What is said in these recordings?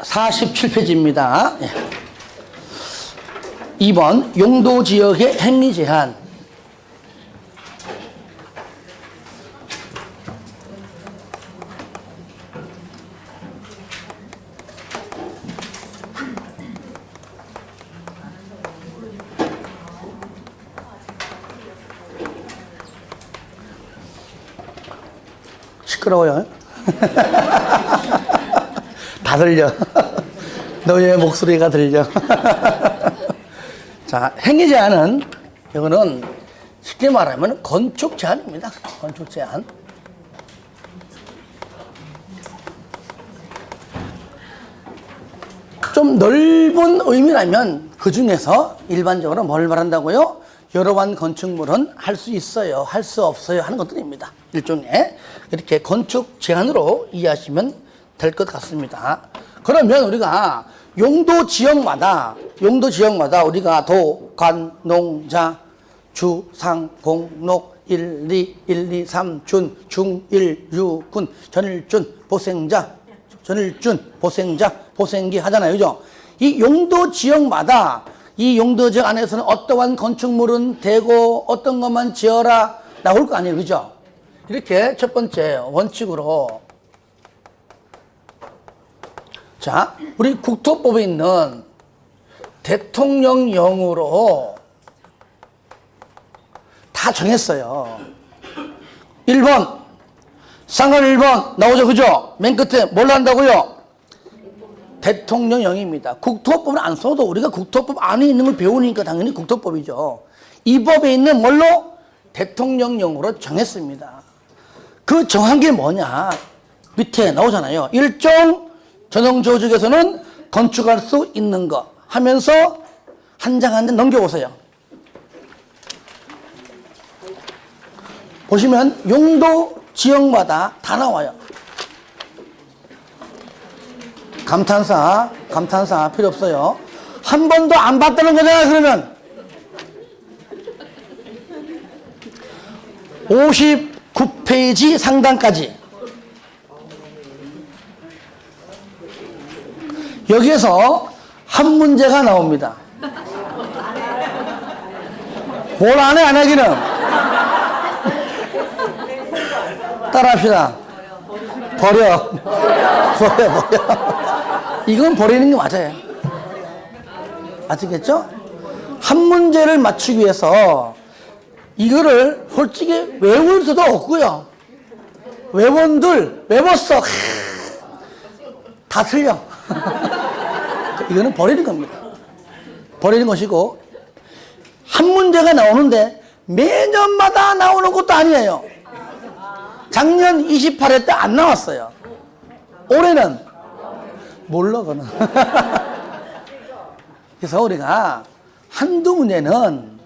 47페이지입니다. 2번 용도지역의 행위제한. 시끄러워요. 다 들려. 너의 목소리가 들려. 자, 행위 제한은 이거는 쉽게 말하면 건축 제한입니다. 건축 제한. 좀 넓은 의미라면 그 중에서 일반적으로 뭘 말한다고요? 여러 번 건축물은 할 수 있어요, 할 수 없어요 하는 것들입니다. 일종의 이렇게 건축 제한으로 이해하시면 될 것 같습니다. 그러면 우리가 용도 지역마다 우리가 도, 관, 농, 자, 주, 상, 공, 녹, 일, 이, 삼, 준, 중, 일, 유, 군, 전일준, 보생자, 보생기 하잖아요. 그죠? 이 용도 지역마다 이 용도 지역 안에서는 어떠한 건축물은 되고 어떤 것만 지어라 나올 거 아니에요. 그죠? 이렇게 첫 번째 원칙으로 자, 우리 국토법에 있는 대통령령으로 다 정했어요. 1번 상관 1번 나오죠. 그죠? 맨 끝에 뭘 한다고요? 대통령령입니다. 국토법은 안 써도 우리가 국토법 안에 있는 걸 배우니까 당연히 국토법이죠. 이 법에 있는 뭘로? 대통령령으로 정했습니다. 그 정한 게 뭐냐? 밑에 나오잖아요. 일종 전용조직에서는 건축할 수 있는 거 하면서 한 장 한 장 넘겨보세요. 보시면 용도 지역마다 다 나와요. 감탄사 필요 없어요. 한 번도 안 봤다는 거잖아요. 그러면 59페이지 상단까지 여기에서 한 문제가 나옵니다. 뭘 안 해, 안 하기는. 따라합시다. 버려. 이건 버리는 게 맞아요. 아시겠죠? 한 문제를 맞추기 위해서 이거를 솔직히 외울 수도 없고요. 외웠어. 다 틀려. 이거는 버리는 겁니다. 버리는 것이고, 한 문제가 나오는데 매년마다 나오는 것도 아니에요. 작년 28회 때 안 나왔어요. 올해는 몰라, 그는. 그래서 우리가 한두 문제는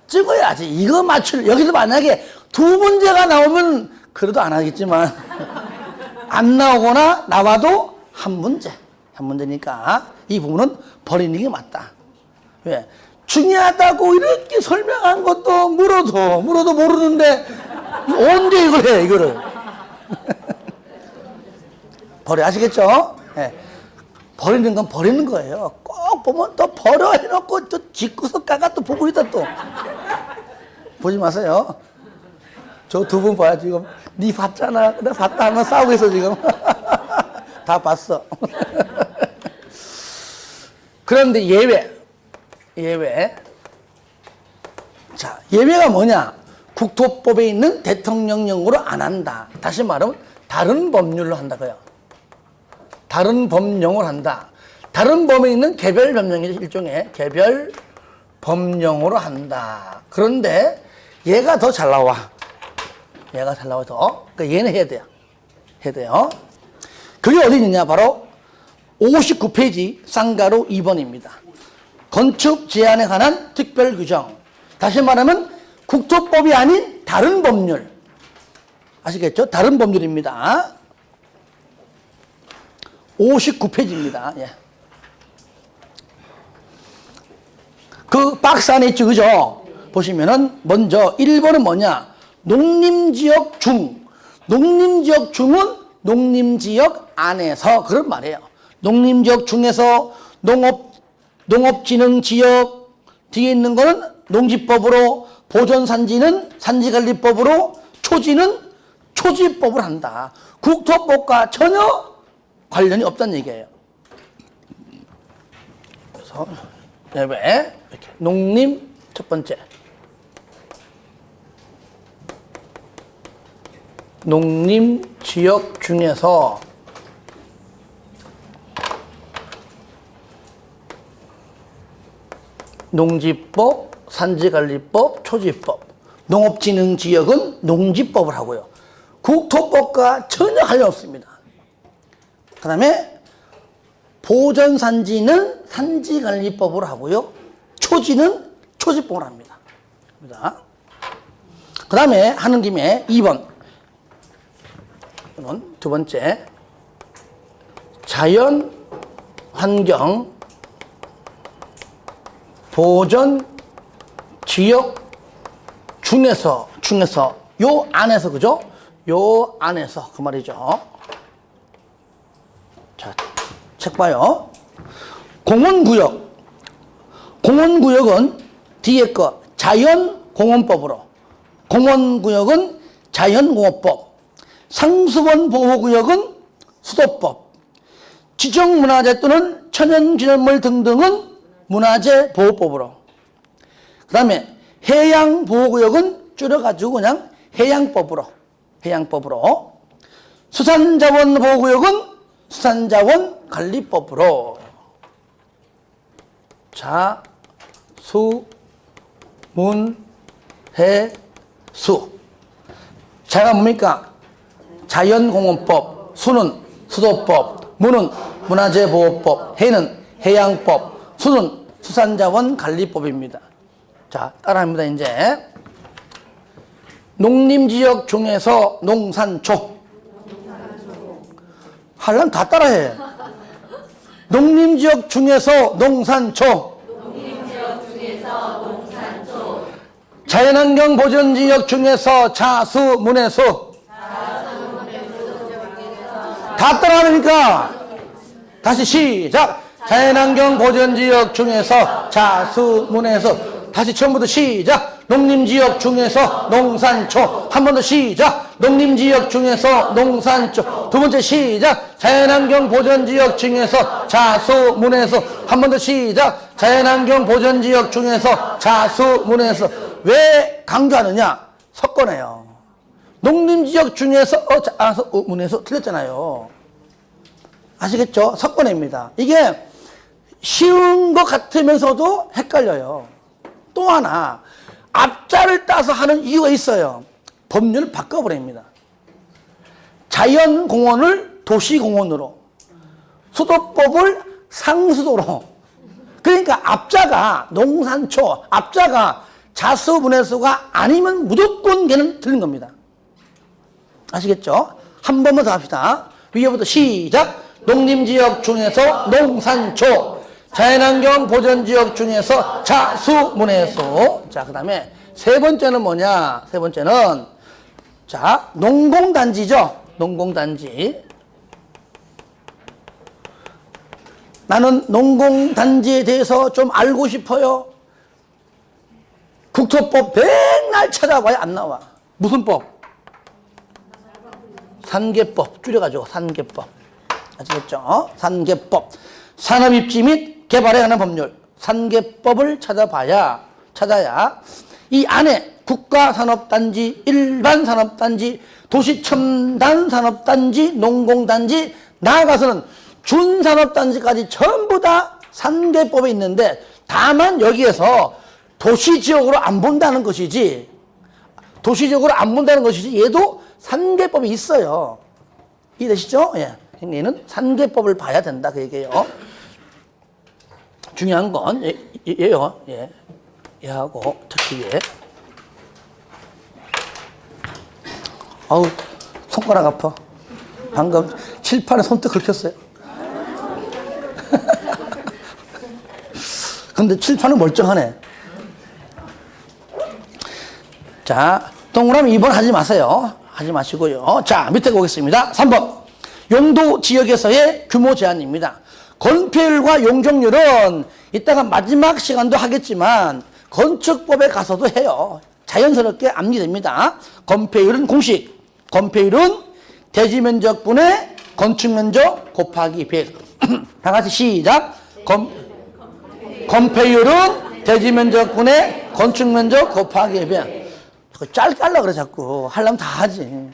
찍어야지. 이거 여기서 만약에 두 문제가 나오면 그래도 안 하겠지만, 안 나오거나 나와도 한 문제니까 이 부분은 버리는 게 맞다. 왜? 중요하다고 이렇게 설명한 것도 물어도 모르는데 언제 이걸 해, 이거를. 버려. 아시겠죠? 네. 버리는 건 버리는 거예요. 꼭 보면 또 버려 해놓고 또 짓고서 까가 또 보고 있다 또. 보지 마세요. 저 두 분 봐요, 지금. 니 봤잖아. 내가 봤다 하면 싸우고 있어, 지금. 다 봤어. 그런데 예외. 자, 예외가 뭐냐? 국토법에 있는 대통령령으로 안 한다. 다시 말하면 다른 법률로 한다고요. 다른 법령을 한다. 다른 법에 있는 개별 법령이죠. 일종의 개별 법령으로 한다. 그런데 얘가 더 잘 나와. 더. 그러니까 얘는 해야 돼요. 그게 어디 있느냐? 바로 59페이지 쌍가루 2번입니다. 건축 제한에 관한 특별 규정. 다시 말하면 국토법이 아닌 다른 법률. 아시겠죠? 다른 법률입니다. 59페이지입니다. 예. 그 박스 안에 있죠, 그죠? 보시면은 먼저 1번은 뭐냐? 농림지역 중. 농림지역 중은 농림지역 안에서 그런 말이에요. 농림지역 중에서 농업진흥지역 뒤에 있는 거는 농지법으로, 보존산지는 산지관리법으로, 초지는 초지법을 한다. 국토법과 전혀 관련이 없다는 얘기예요. 그래서 왜 이렇게 농림 첫 번째, 농림지역 중에서 농지법, 산지관리법, 초지법. 농업진흥지역은 농지법을 하고요. 국토법과 전혀 관련 없습니다. 그 다음에 보전산지는 산지관리법으로 하고요. 초지는 초지법으로 합니다. 그 다음에 하는 김에 2번. 두 번째. 자연환경 보전 지역 중에서 요 안에서, 그죠? 요 안에서 그 말이죠. 자, 책 봐요. 공원구역은 뒤에 거 자연공원법으로, 공원구역은 자연공원법, 상수원 보호구역은 수도법, 지정문화재 또는 천연기념물 등등은 문화재보호법으로. 그 다음에 해양보호구역은 줄여가지고 그냥 해양법으로. 수산자원보호구역은 수산자원관리법으로. 자, 수, 문, 해, 수. 자가 뭡니까? 자연공원법, 수는 수도법, 문은 문화재보호법, 해는 해양법, 수는 수산자원관리법입니다. 자, 따라합니다. 이제 농림지역 중에서 농산초. 하려면 다 따라해. 농림지역 중에서 농산초. 자연환경 보전지역 중에서 자수, 문해수. 다 따라하니까 다시 시작. 자연환경 보전지역 중에서 자수, 문해수. 다시 처음부터 시작. 농림지역 중에서 농산초. 한 번 더 시작. 농림지역 중에서 농산초. 두 번째 시작. 자연환경 보전지역 중에서 자수, 문해수. 한 번 더 시작. 자연환경 보전지역 중에서 자수, 문해수. 왜 강조하느냐? 섞어내요. 농림지역 중에서 자수, 문해수 틀렸잖아요. 아시겠죠? 섞어냅니다. 이게 쉬운 것 같으면서도 헷갈려요. 또 하나, 앞자를 따서 하는 이유가 있어요. 법률을 바꿔버립니다. 자연공원을 도시공원으로, 수도법을 상수도로. 그러니까 앞자가 농산초, 앞자가 자수, 문해수가 아니면 무조건 걔는 틀린 겁니다. 아시겠죠? 한 번만 더 합시다. 위에부터 시작. 농림지역 중에서 농산초, 자연환경 보전지역 중에서 자수, 문해수. 자, 그 다음에 세 번째는 뭐냐? 세 번째는, 자, 농공단지죠? 농공단지. 나는 농공단지에 대해서 좀 알고 싶어요. 국토법 맨날 찾아봐야 안 나와. 무슨 법? 산개법. 줄여가지고 산개법. 아시겠죠? 산개법. 산업입지 및 개발에 관한 법률. 산개법을 찾아야 이 안에 국가산업단지, 일반산업단지, 도시첨단산업단지, 농공단지, 나아가서는 준산업단지까지 전부 다 산개법에 있는데, 다만 여기에서 도시지역으로 안 본다는 것이지, 얘도 산개법이 있어요. 이해되시죠? 예. 얘는 산개법을 봐야 된다, 그 얘기예요. 중요한 건 얘요. 예. 얘하고 특히 얘. 아우, 손가락 아파. 방금 칠판에 손톱 긁혔어요. 근데 칠판은 멀쩡하네. 자, 동그라미 2번 하지 마세요. 하지 마시고요. 자, 밑에 보겠습니다. 3번. 용도 지역에서의 규모 제한입니다. 건폐율과 용적률은 이따가 마지막 시간도 하겠지만 건축법에 가서도 해요. 자연스럽게 암기됩니다. 건폐율은 공식. 건폐율은 대지면적분의 건축면적 곱하기 100. 다 같이 시작. 건폐율은 대지면적분의 건축면적 곱하기 100. 짧게 하려고 그래 자꾸. 하려면 다 하지.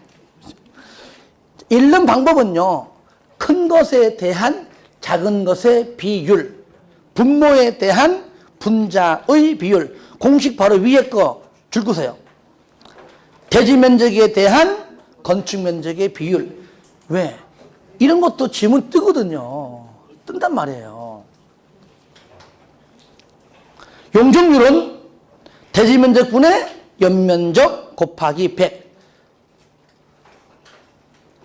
읽는 방법은요. 큰 것에 대한 작은 것의 비율, 분모에 대한 분자의 비율. 공식 바로 위에 거 줄거세요. 대지면적에 대한 건축면적의 비율. 왜? 이런 것도 지문 뜨거든요. 뜬단 말이에요. 용적률은 대지면적분의 연면적 곱하기 100.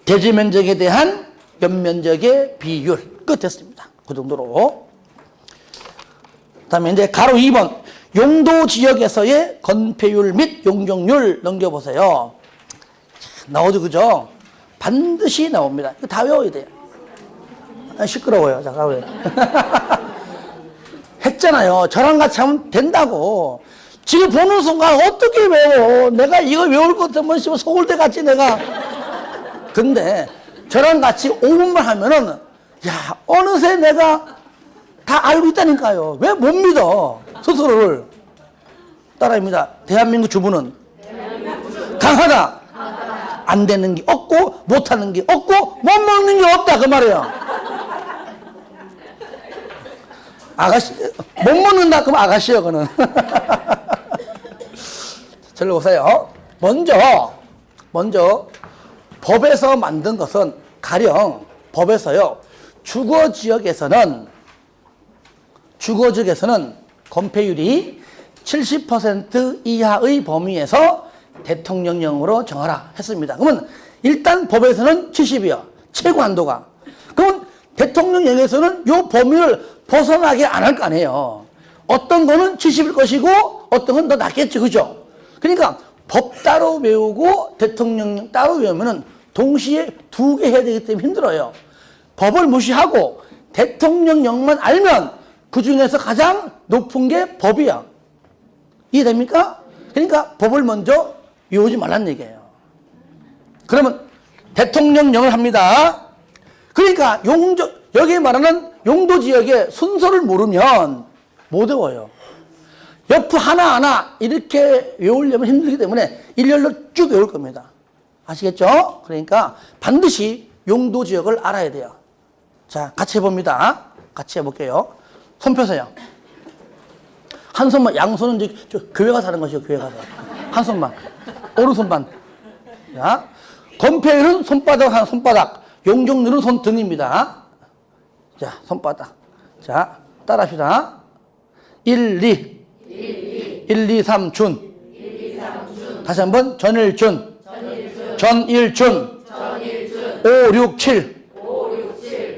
대지면적에 대한 연면적의 비율. 끝 됐습니다. 그 정도로. 그 다음에 이제 가로 2번. 용도 지역에서의 건폐율 및 용적률 넘겨보세요. 나오죠, 그죠? 반드시 나옵니다. 이거 다 외워야 돼요. 시끄러워요. 잠깐 왜? 했잖아요. 저랑 같이 하면 된다고. 지금 보는 순간 어떻게 외워? 내가 이거 외울 것 때문에 서울대 같이 내가. 근데 저랑 같이 5분만 하면은 야 어느새 내가 다 알고 있다니까요. 왜 못 믿어? 스스로를. 따라합니다. 대한민국 주부는 강하다. 안 되는 게 없고 못하는 게 없고 못 먹는 게 없다 그 말이에요. 아가씨 못 먹는다 그럼 아가씨요 그는. 절로 보세요. 먼저 법에서 만든 것은 가령 법에서요 주거지역에서는 건폐율이 70% 이하의 범위에서 대통령령으로 정하라 했습니다. 그러면 일단 법에서는 70이요. 최고 한도가. 그러면 대통령령에서는 이 범위를 벗어나게 안 할 거 아니에요. 어떤 거는 70일 것이고 어떤 건 더 낫겠죠. 그죠? 그러니까 법 따로 외우고 대통령령 따로 외우면은 동시에 두 개 해야 되기 때문에 힘들어요. 법을 무시하고 대통령령만 알면 그 중에서 가장 높은 게 법이야. 이해됩니까? 그러니까 법을 먼저 외우지 말란 얘기예요. 그러면 대통령령을 합니다. 그러니까 여기 말하는 용도지역의 순서를 모르면 못 외워요. 옆 하나하나 이렇게 외우려면 힘들기 때문에 일렬로 쭉 외울 겁니다. 아시겠죠? 그러니까 반드시 용도지역을 알아야 돼요. 자, 같이 해봅니다. 같이 해볼게요. 손 펴세요. 한 손만, 양손은 이제 교회 가서 하는 것이요, 교회 가서. 한 손만. 오른손만. 자, 건폐율은 손바닥 하나, 손바닥. 용적률은 손등입니다. 자, 손바닥. 자, 따라 합시다. 1, 2, 3, 준. 다시 한번, 전일준. 전일준. 5, 6, 7.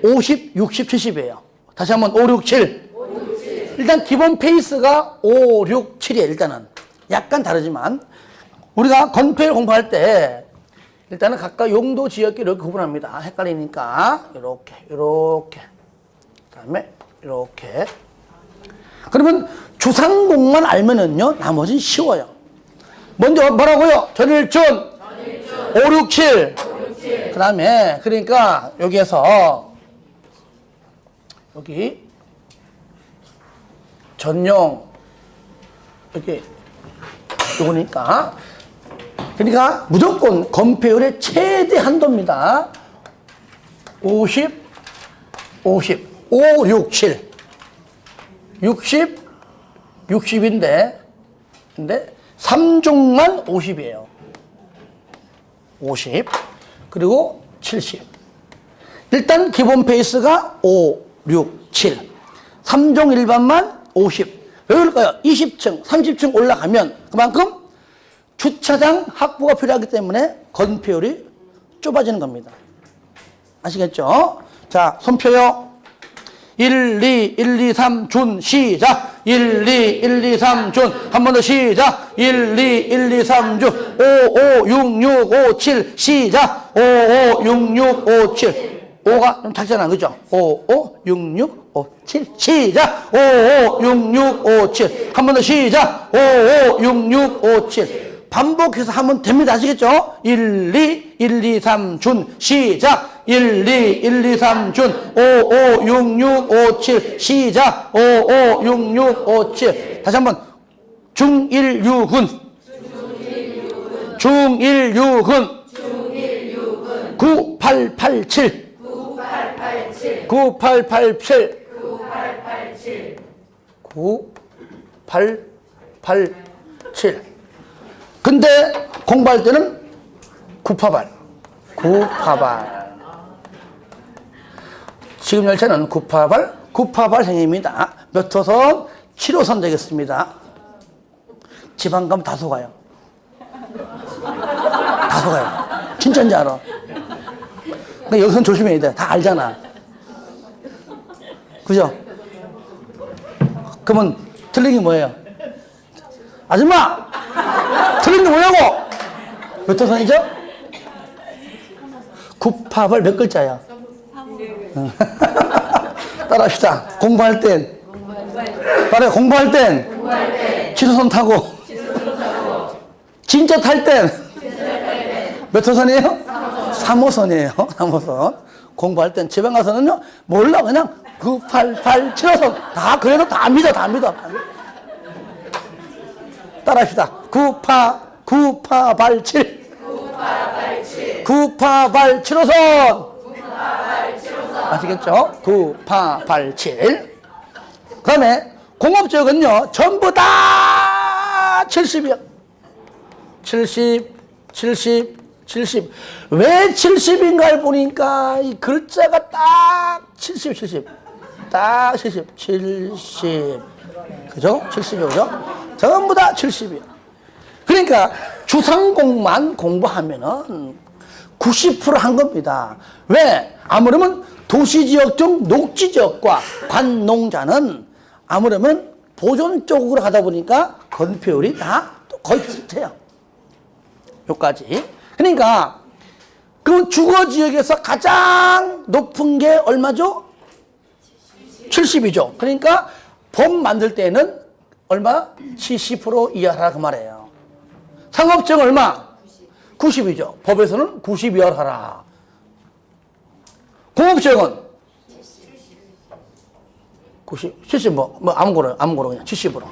50, 60, 70이에요. 다시 한번 5, 6, 7. 일단 기본 페이스가 5, 6, 7이에요. 일단은. 약간 다르지만 우리가 건폐율 공부할 때 일단은 각각 용도 지역끼리 이렇게 구분합니다. 헷갈리니까 이렇게 그다음에 이렇게. 그러면 주상공만 알면은요 나머지는 쉬워요. 먼저 뭐라고요? 전일준 5, 6, 7. 그다음에 그러니까 여기에서 여기 전용 이렇게 요거니까 그러니까 무조건 건폐율의 최대 한도입니다. 50, 5, 6, 7 60, 60인데 근데 3종만 50이에요. 50 그리고 70 일단 기본 페이스가 5, 6, 7 3종 일반만 50 왜 그럴까요? 20층, 30층 올라가면 그만큼 주차장 확보가 필요하기 때문에 건폐율이 좁아지는 겁니다. 아시겠죠? 자, 손 펴요. 1, 2, 3, 준, 시작. 1, 2, 3, 준. 한 번 더 시작. 1, 2, 3, 준. 5, 6, 6, 5, 7, 시작. 5, 6, 6, 5, 7. 5가 좀 작잖아. 그죠? 5, 5, 6, 6, 5, 7. 시작! 5, 5, 6, 6, 5, 7. 한 번 더 시작! 5, 5, 6, 6, 5, 7. 반복해서 하면 됩니다. 아시겠죠? 1, 2, 1, 2, 3, 준. 시작! 1, 2, 1, 2, 3, 준. 5, 5, 6, 6, 5, 7. 시작! 5, 5, 6, 6, 5, 7. 다시 한 번. 중1, 6은. 중1, 6은. 9887. 9887. 9887. 근데 공부할 때는 구파발. 지금 열차는 구파발 행입니다. 몇 호선? 7호선 되겠습니다. 지방 가면 다 속아요. 다 속아요. 진짜인지 알아. 근데 여기선 조심해야 돼. 다 알잖아. 그죠? 그러면 틀린 게 뭐예요? 아줌마! 틀린 게 뭐냐고! 몇 호선이죠? 구파발 몇 글자야? 따라합시다. 공부할 땐. 말해, 공부할 땐. 7호선 타고. 진짜 탈 땐. 몇 호선이에요? 3호선이에요. 3호선. 공부할 땐 집에 가서는요, 몰라. 그냥 988, 7호선. 다, 그래도 다 믿어. 따라합시다. 구파발7. 구파발 7호선. 아시겠죠? 구파발7. 그 다음에 공업지역은요, 전부 다 70이요. 70. 왜 70인가를 보니까 이 글자가 딱 70. 딱 70. 그죠? 70이요. 그죠? 전부 다 70이요. 그러니까 주상공만 공부하면은 90% 한 겁니다. 왜? 아무래도 도시지역 중 녹지지역과 관농자는 아무래도 보존 쪽으로 가다 보니까 건폐율이 다 거의 비슷해요. 요까지. 그러니까 그 주거지역에서 가장 높은 게 얼마죠? 70이죠. 그러니까 법 만들 때는 얼마? 70% 이하라 그 말이에요. 상업지역 얼마? 90이죠. 법에서는 90 이하로 하라. 공업지역은 90, 70 아무거나 그냥 70으로.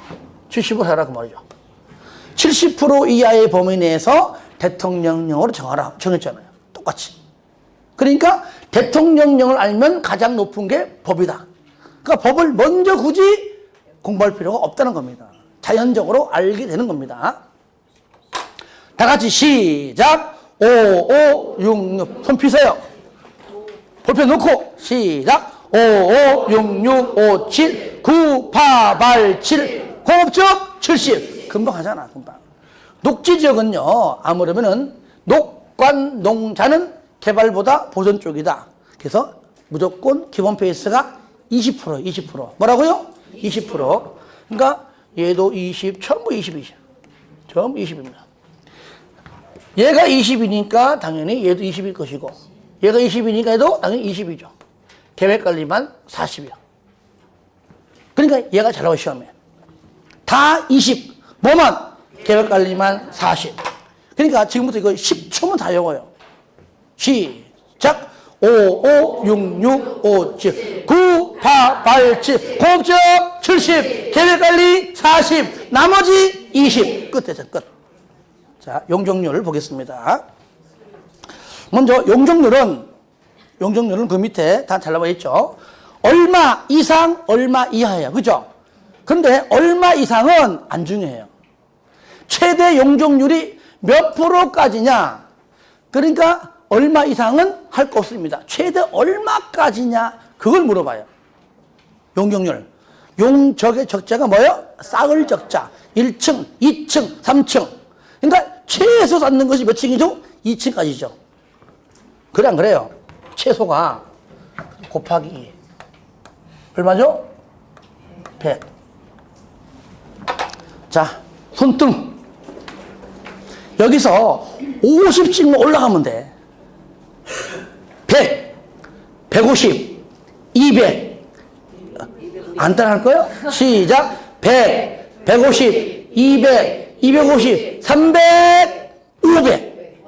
70으로 하라 그 말이죠. 70% 이하의 범위 내에서 대통령령으로 정했잖아요. 똑같이. 그러니까 대통령령을 알면 가장 높은 게 법이다. 그러니까 법을 먼저 굳이 공부할 필요가 없다는 겁니다. 자연적으로 알게 되는 겁니다. 다 같이 시작. 5, 5, 6, 6. 손 피세요. 볼펜 놓고 시작. 5, 5, 6, 6, 5, 7, 9, 8, 8, 7. 공업지역 70. 금방 하잖아, 금방. 녹지지역은요, 아무래면은 녹관 농자는 개발보다 보존 쪽이다. 그래서 무조건 기본 페이스가 20%. 뭐라고요? 20%. 그러니까 얘도 20, 전부 20이죠. 전부 20입니다. 얘가 20이니까 당연히 얘도 20일 것이고, 얘가 20이니까 얘도 당연히 20이죠. 계획관리만 40이요. 그러니까 얘가 잘 나와 시험에. 다 20. 뭐만? 계획관리만 40. 그러니까 지금부터 이거 10초면 다 외워요. 시작. 5, 5, 6, 6, 5, 7, 9, 8, 8, 7, 공업지역 70, 계획관리 40, 나머지 20. 끝에서 끝. 자, 용적률을 보겠습니다. 먼저 용적률은 그 밑에 다 잘 나와 있죠. 얼마 이상, 얼마 이하예요. 그죠? 근데 얼마 이상은 안 중요해요. 최대 용적률이 몇 프로까지냐? 그러니까 얼마 이상은 할 거 없습니다. 최대 얼마까지냐? 그걸 물어봐요. 용적률. 용적의 적자가 뭐예요? 싹을 적자. 1층, 2층, 3층. 그러니까 최소 쌓는 것이 몇 층이죠? 2층까지죠. 그래 안 그래요? 최소가 곱하기 얼마죠? 100. 자, 손등. 여기서 50층만 올라가면 돼. 100, 150, 200. 안 따라할 거예요? 시작. 100, 150, 200, 250, 300, 500.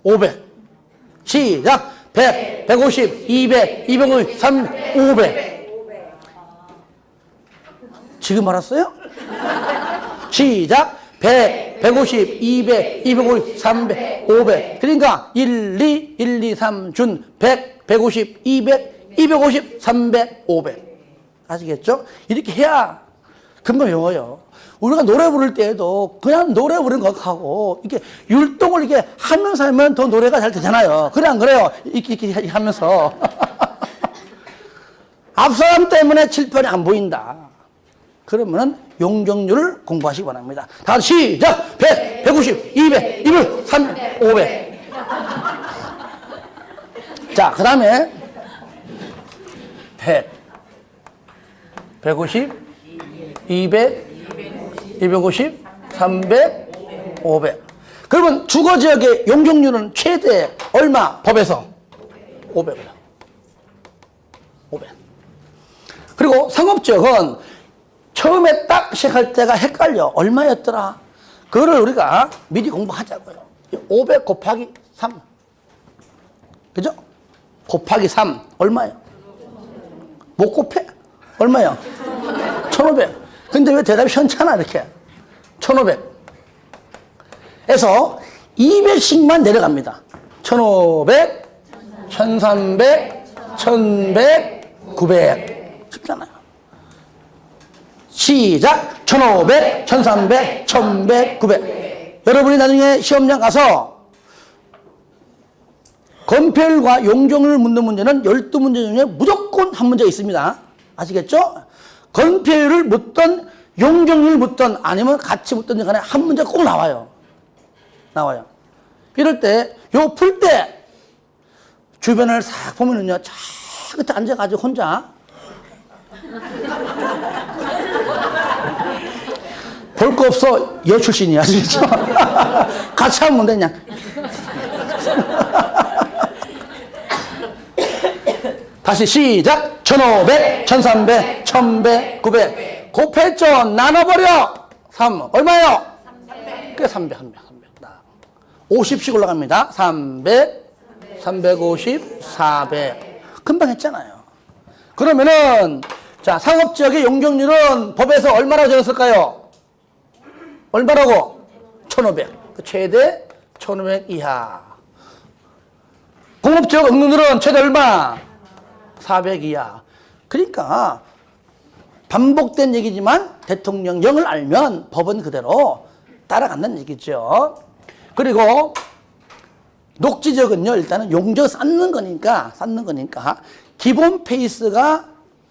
500. 시작. 100, 150, 200, 250, 300, 500. 지금 알았어요? 시작. 100, 150, 200, 250, 300, 500. 그러니까 1, 2, 1, 2, 3, 준 100, 150, 200, 250, 300, 500. 아시겠죠? 이렇게 해야 금방 외워요. 우리가 노래 부를 때에도 그냥 노래 부르는 것하고 이렇게 율동을 이렇게 하면서 하면 더 노래가 잘 되잖아요. 그래 안 그래요? 이렇게 하면서. 앞사람 때문에 칠판이 안 보인다. 그러면은 용적률을 공부하시기 바랍니다. 다 시작! 100, 150, 200, 200, 300, 500. 자, 그 다음에 100, 150, 200, 250, 300, 500. 그러면 주거지역의 용적률은 최대 얼마? 법에서 500이요. 500. 그리고 상업지역은 처음에 딱 시작할 때가 헷갈려. 얼마였더라? 그거를 우리가 미리 공부하자고요. 500 곱하기 3. 그죠? 곱하기 3. 얼마예요? 못 곱해? 얼마예요? 1500. 근데 왜 대답이 현찮아, 이렇게? 1500. 에서 200씩만 내려갑니다. 1500, 1300, 1100, 900. 쉽잖아요. 시작! 1500, 1300, 1100, 900. 여러분이 나중에 시험장 가서 건폐율과 용적률을 묻는 문제는 12문제 중에 무조건 한 문제 있습니다. 아시겠죠? 건폐율을 묻던 용적률을 묻던 아니면 같이 묻던 간에 한 문제 꼭 나와요. 나와요. 이럴 때, 요 풀 때 주변을 싹 보면은요, 저 끝에 앉아가지고 혼자 볼 거 없어. 여 출신이야. 아시겠죠? 같이 하면 되냐. 다시 시작. 1500, 1300, 1100, 900. 곱했죠? 나눠버려. 3. 얼마예요? 300. 그게 300, 300, 300. 50씩 올라갑니다. 300, 350, 400. 금방 했잖아요. 그러면은, 자, 상업지역의 용적률은 법에서 얼마나 정했을까요? 얼마라고? 1500. 최대 1500 이하. 공업지역 용적률은 최대 얼마? 400 이하. 그러니까 반복된 얘기지만 대통령령을 알면 법은 그대로 따라간다는 얘기죠. 그리고 녹지적은요, 일단은 용적 쌓는 거니까 기본 페이스가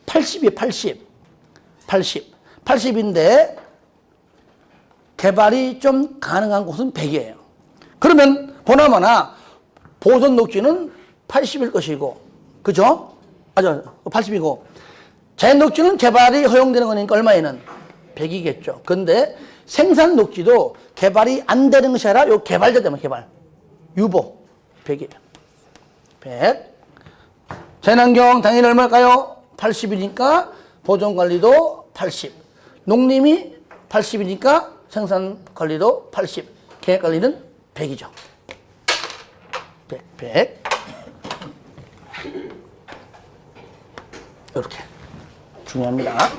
80이에요, 80. 80. 80인데 개발이 좀 가능한 곳은 100이에요. 그러면 보나마나 보존 녹지는 80일 것이고, 그죠? 맞아, 80이고. 자연 녹지는 개발이 허용되는 거니까 얼마에는? 100이겠죠. 근데 생산 녹지도 개발이 안 되는 것이 아니라 요 개발되면 개발. 유보. 100이에요. 100. 재난경 당연히 얼마일까요? 80이니까 보존관리도 80. 농림이 80이니까 생산관리도 80. 계획관리는 100이죠. 100, 100. 이렇게. 중요합니다.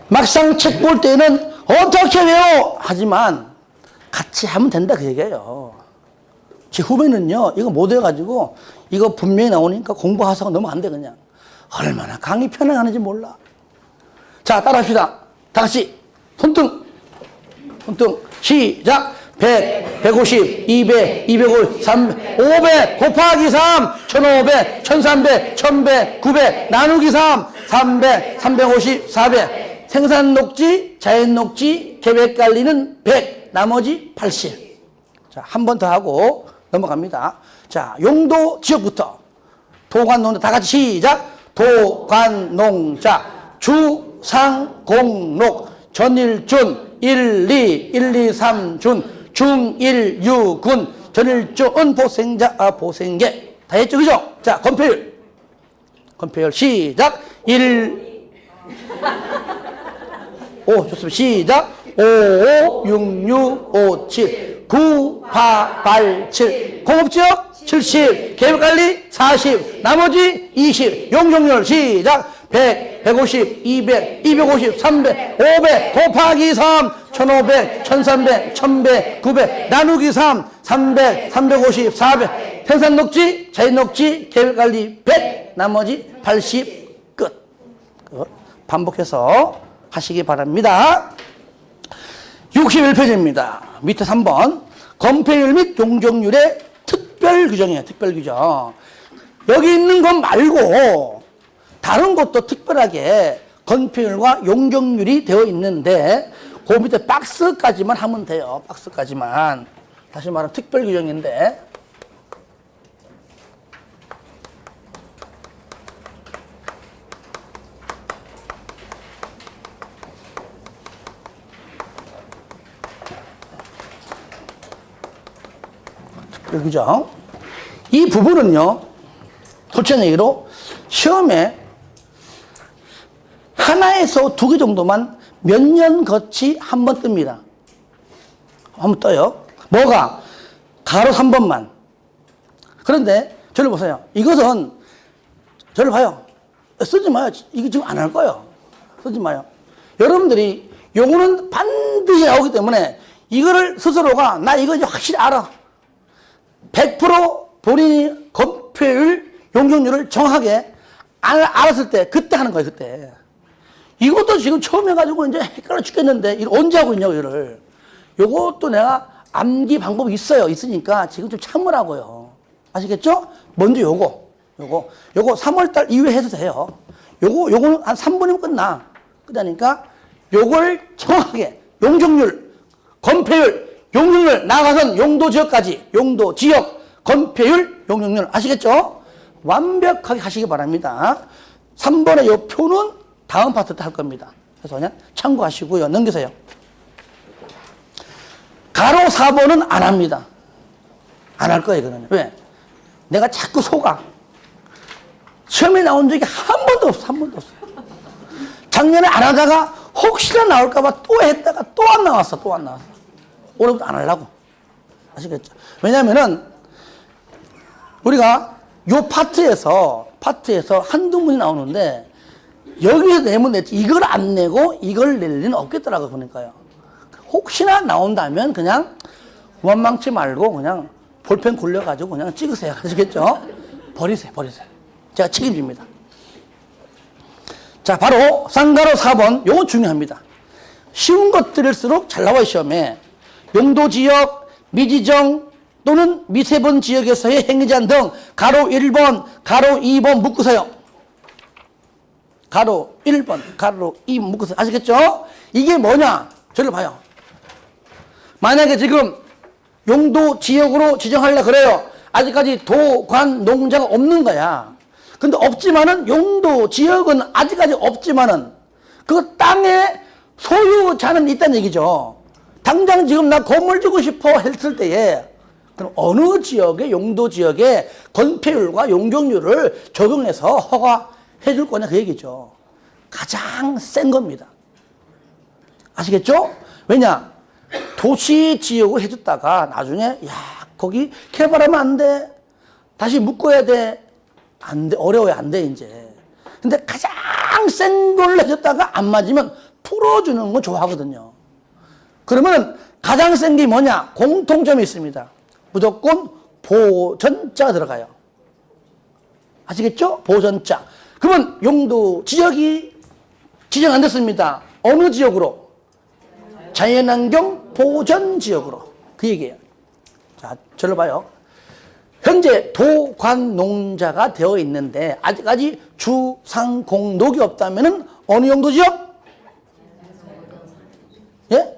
막상 책 볼 때는 어떻게 외워? 하지만 같이 하면 된다 그 얘기예요. 제 후배는요, 이거 못 외워가지고 이거 분명히 나오니까 공부하사가 너무 안 돼, 그냥. 얼마나 강의 편향하는지 몰라. 자, 따라합시다. 다 같이. 손등. 손등. 시작. 100, 150, 200, 250, 300, 500 곱하기 3, 1500, 1300, 1100, 900 나누기 3, 300, 350, 400. 생산 녹지, 자연 녹지, 계획 관리는 100, 나머지 80. 자, 한 번 더 하고 넘어갑니다. 자, 용도 지역부터. 도관농자 다 같이 시작. 도관농자 주상공록 전일준 1, 2, 1, 2, 3준 중1, 6군 전일준 보생자 보생계 다 했죠, 그죠? 자, 건폐율 건폐율 시작. 1, 5 좋습니다. 시작. 5, 5, 6, 6, 5, 7, 9, 8, 8, 7. 공업지역 70, 계획관리 40, 나머지 20. 용적률 시작. 100, 150, 200, 250, 300, 500 곱하기 3, 1500, 1300, 1100, 900 나누기 3, 300, 350, 400. 생산 녹지, 자연 녹지, 계획관리 100, 나머지 80 끝. 반복해서 하시기 바랍니다. 61페이지입니다. 밑에 3번 건폐율 및 용적률의 특별 규정이에요. 특별 규정. 여기 있는 것 말고 다른 것도 특별하게 건폐율과 용적률이 되어 있는데 그 밑에 박스까지만 하면 돼요. 박스까지만. 다시 말하면 특별 규정인데 특별 규정. 이 부분은요. 솔직한 얘기로 시험에 하나에서 2개 정도만 몇 년 거치 한 번 뜹니다. 한번 떠요. 뭐가? 가로 3번만. 그런데 저를 보세요. 이것은 저를 봐요. 쓰지 마요. 이거 지금 안 할 거예요. 쓰지 마요. 여러분들이 요거는 반드시 나오기 때문에 이거를 스스로가 나 이거 이제 확실히 알아. 100% 본인이 건폐율, 용적률을 정확하게 알았을 때 그때 하는 거예요. 그때. 이것도 지금 처음 해가지고 이제 헷갈려 죽겠는데 이거 언제 하고 있냐고 이거를. 요것도 내가 암기 방법이 있어요. 있으니까 지금 좀 참으라고요. 아시겠죠? 먼저 요거 3월달 이후에 해도 돼요. 요거는 한 3분이면 끝나. 끝나니까 요걸 정확하게 용적률, 건폐율, 용적률 나아가선 용도 지역까지 용도 지역, 건폐율, 용적률 아시겠죠? 완벽하게 하시기 바랍니다. 3번의 요 표는 다음 파트 때 할 겁니다. 그래서 그냥 참고하시고요. 넘기세요. 가로 4번은 안 합니다. 안 할 거예요, 그거는. 왜? 내가 자꾸 속아. 시험에 나온 적이 한 번도 없어, 한 번도 없어. 작년에 안 하다가 혹시나 나올까봐 또 했다가 또 안 나왔어, 또 안 나왔어. 올해부터 안 하려고. 아시겠죠? 왜냐면은, 우리가 요 파트에서 한두 문이 나오는데, 여기서 내면 냈지, 이걸 안 내고 이걸 낼 리는 없겠더라고요, 보니까요. 혹시나 나온다면 그냥 원망치 말고 그냥 볼펜 굴려가지고 그냥 찍으세요. 아시겠죠? 버리세요. 제가 책임집니다. 자, 바로 쌍가로 4번. 요거 중요합니다. 쉬운 것들일수록 잘 나와요, 시험에. 용도지역, 미지정 또는 미세분 지역에서의 행위제한 등 가로 1번, 가로 2번 묶으세요. 가로 1번, 가로 2번 묶으세요. 아시겠죠? 이게 뭐냐? 저를 봐요. 만약에 지금 용도 지역으로 지정하려 그래요. 아직까지 도, 관, 농자가 없는 거야. 근데 없지만은 용도 지역은 아직까지 없지만은 그 땅에 소유자는 있다는 얘기죠. 당장 지금 나 건물 주고 싶어 했을 때에 그럼 어느 지역의 용도 지역에 건폐율과 용적률을 적용해서 허가해 줄 거냐 그 얘기죠. 가장 센 겁니다. 아시겠죠? 왜냐? 도시 지역을 해줬다가 나중에 야 거기 개발하면 안 돼. 다시 묶어야 돼. 안 돼. 어려워요. 안 돼 이제. 근데 가장 센 걸 해줬다가 안 맞으면 풀어주는 거 좋아하거든요. 그러면 가장 센 게 뭐냐? 공통점이 있습니다. 무조건 보전자가 들어가요. 아시겠죠? 보전자. 그러면 용도 지역이 지정 안 됐습니다. 어느 지역으로? 자연환경 보전지역으로. 그 얘기예요. 자, 저를 봐요. 현재 도관농자가 되어 있는데 아직까지 주상공록이 없다면 어느 용도지역? 예?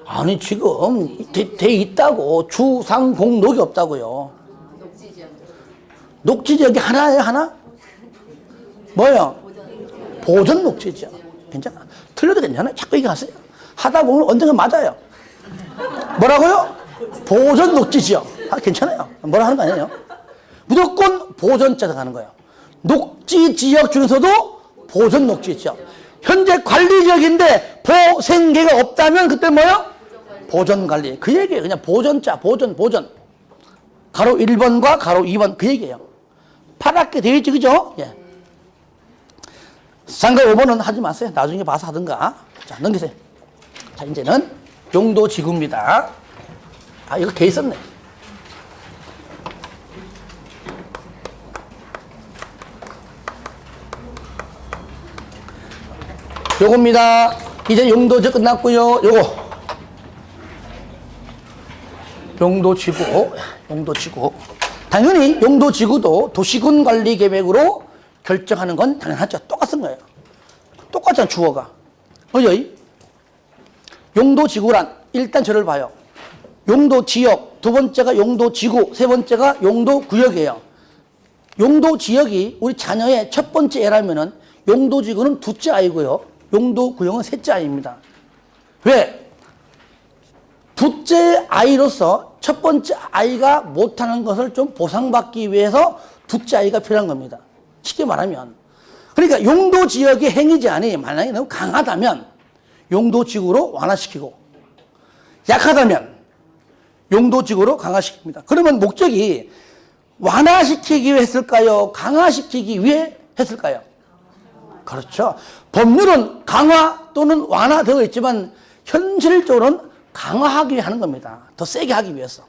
아니 지금 돼 있다고. 주상공록이 없다고요. 녹지지역이 하나예요, 하나? 뭐예요? 보전 녹지지역. 괜찮아. 틀려도 괜찮아요. 자꾸 얘기하세요. 하다 보면 언젠가 맞아요. 뭐라고요? 보전 녹지지역. 아, 괜찮아요. 뭐라 하는 거 아니에요. 무조건 보전자 들어가는 거예요. 녹지 지역 중에서도 보전 녹지 지역. 현재 관리 지역인데 보생계가 없다면 그때 뭐요? 보전 관리. 그 얘기예요. 그냥 보전자, 보전. 가로 1번과 가로 2번 그 얘기예요. 파랗게 되어 있지, 그죠? 예. 상가 5번은 하지 마세요. 나중에 봐서 하든가. 자, 넘기세요. 자, 이제는 용도지구입니다. 아, 이거 개 있었네. 요겁니다. 이제 용도지 끝났고요. 요거. 용도지구. 당연히 용도지구도 도시군관리계획으로 결정하는 건 당연하죠. 똑같은 거예요. 똑같잖아, 주어가. 그죠? 용도지구란 일단 저를 봐요. 용도지역, 두 번째가 용도지구, 세 번째가 용도구역이에요. 용도지역이 우리 자녀의 첫 번째 애라면은 용도지구는 둘째 아이고요. 용도구역은 셋째 아이입니다. 왜? 둘째 아이로서 첫 번째 아이가 못하는 것을 좀 보상받기 위해서 둘째 아이가 필요한 겁니다. 쉽게 말하면. 그러니까 용도지역의 행위 제한이 만약에 너무 강하다면 용도지구로 완화시키고 약하다면 용도지구로 강화시킵니다. 그러면 목적이 완화시키기 위해 했을까요? 강화시키기 위해 했을까요? 그렇죠. 법률은 강화 또는 완화되어 있지만 현실적으로는 강화하기 위해 하는 겁니다. 더 세게 하기 위해서.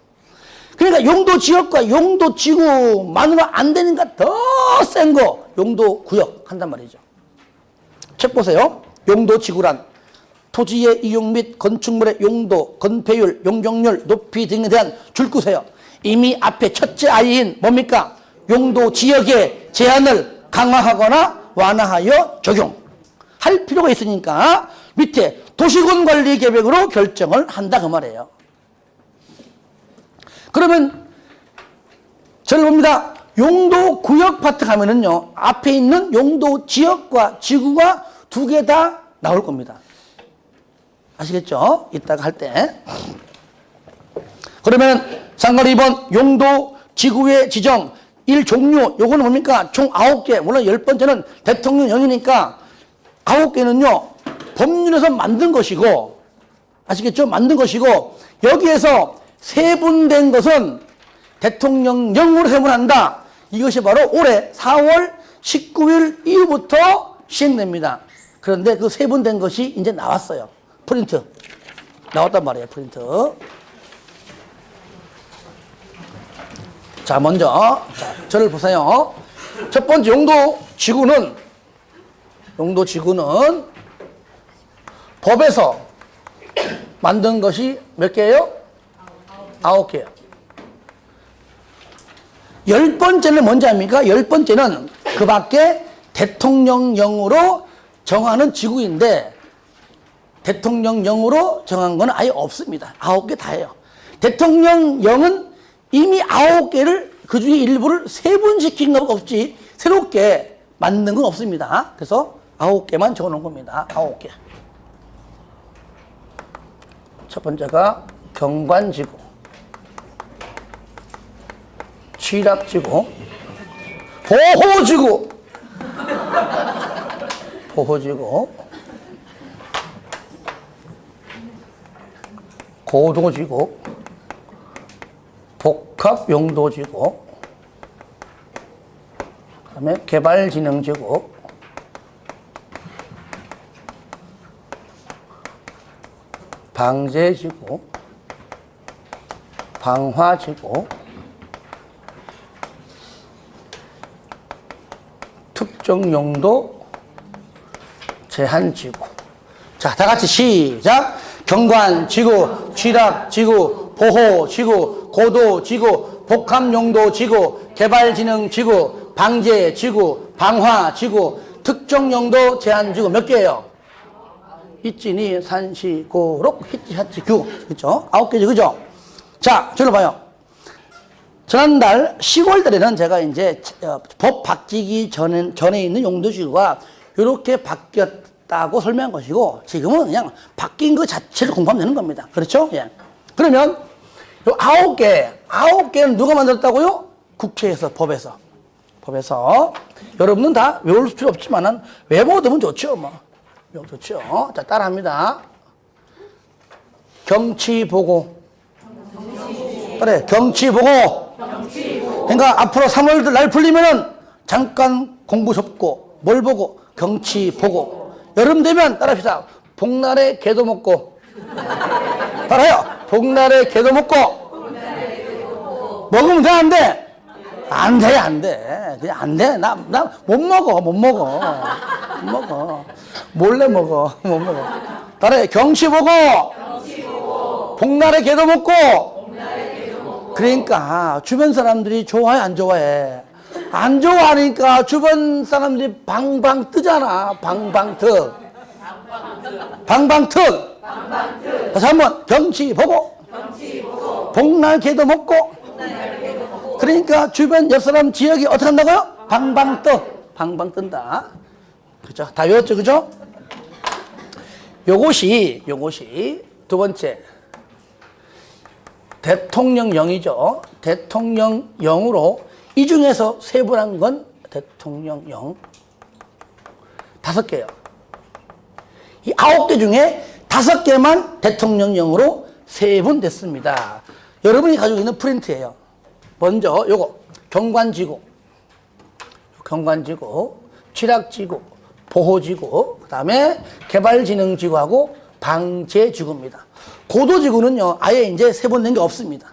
그러니까 용도지역과 용도지구만으로 안 되니까 더 센 거 용도구역 한단 말이죠. 책 보세요. 용도지구란 토지의 이용 및 건축물의 용도, 건폐율, 용적률, 높이 등에 대한 줄구세요. 이미 앞에 첫째 아이인 뭡니까? 용도지역의 제한을 강화하거나 완화하여 적용할 필요가 있으니까 밑에 도시군관리계획으로 결정을 한다 그 말이에요. 그러면 저를 봅니다. 용도구역 파트 가면은요, 앞에 있는 용도지역과 지구가 두 개 다 나올 겁니다. 아시겠죠? 이따가 할 때. 그러면 상관이 2번 용도지구의 지정 1종류 요거는 뭡니까? 총 9개. 물론 10번째는 대통령령이니까 9개는요 법률에서 만든 것이고, 아시겠죠? 만든 것이고, 여기에서 세분된 것은 대통령령으로 세분한다. 이것이 바로 올해 4월 19일 이후부터 시행됩니다. 그런데 그 세분된 것이 이제 나왔어요. 프린트 나왔단 말이에요. 프린트. 자, 먼저 저를 보세요. 첫 번째 용도지구는 법에서 만든 것이 몇 개예요? 9개요. 10번째는 뭔지 압니까? 10번째는 그 밖에 대통령령으로 정하는 지구인데 대통령령으로 정한 건 아예 없습니다. 9개 다예요. 대통령령은 이미 9개를 그 중에 일부를 세분시킨 것 없지 새롭게 만든 건 없습니다. 그래서 9개만 적어놓은 겁니다. 9개. 첫 번째가 경관지구, 취락지구, 보호지구, 고도지구, 복합용도지구, 그다음에 개발진흥지구, 방제지구, 방화지구, 특정용도 제한지구. 자, 다 같이 시작. 경관지구, 취락지구, 보호지구, 고도지구, 복합용도지구, 개발진흥지구, 방제지구, 방화지구, 특정용도 제한지구 몇 개예요? 있지니, 산시, 고록, 히치, 하치, 규. 그죠? 9개죠, 그죠? 자, 저를 봐요. 지난달 10월 달에는 제가 이제 법 바뀌기 전에 있는 용도지구가 이렇게 바뀌었다고 설명한 것이고, 지금은 그냥 바뀐 것 자체를 공부하면 되는 겁니다. 그렇죠? 예. 그러면 요 9개는 누가 만들었다고요? 국회에서, 법에서. 대통령법에서 여러분은 다 외울 필요 없지만은 외워두면 좋죠, 뭐. 외워 좋죠. 자, 따라합니다. 경치보고. 그래, 경치보고. 그러니까 앞으로 3월 날 풀리면은 잠깐 공부 접고 뭘 보고 경치보고. 여름 되면 따라합시다. 복날에 게도 먹고. 알아요? 복날에 게도 먹고. 먹으면 돼, 안 돼? 안 돼, 안 돼. 그냥 안 돼. 나 못 먹어, 못 먹어. 못 먹어. 몰래 먹어, 못 먹어. 따라해. 경치 보고. 복날에 게도 먹고. 그러니까 주변 사람들이 좋아해, 안 좋아해? 안 좋아하니까 주변 사람들이 방방 뜨잖아. 방방특. 방방특. 다시 한번 경치 보고. 복날 게도 먹고. 그러니까 주변 옆 사람 지역이 어떻게 한다고요? 방방 떠. 방방 뜬다. 그죠? 다 외웠죠, 그죠? 요것이 두 번째. 대통령령이죠. 대통령령으로 이 중에서 세분한 건 대통령령 5개요. 이 9개 중에 5개만 대통령령으로 세분됐습니다. 여러분이 가지고 있는 프린트예요. 먼저 요거 경관지구, 취락지구, 보호지구, 그 다음에 개발진흥지구하고 방제지구입니다. 고도지구는요 아예 이제 세분된 게 없습니다.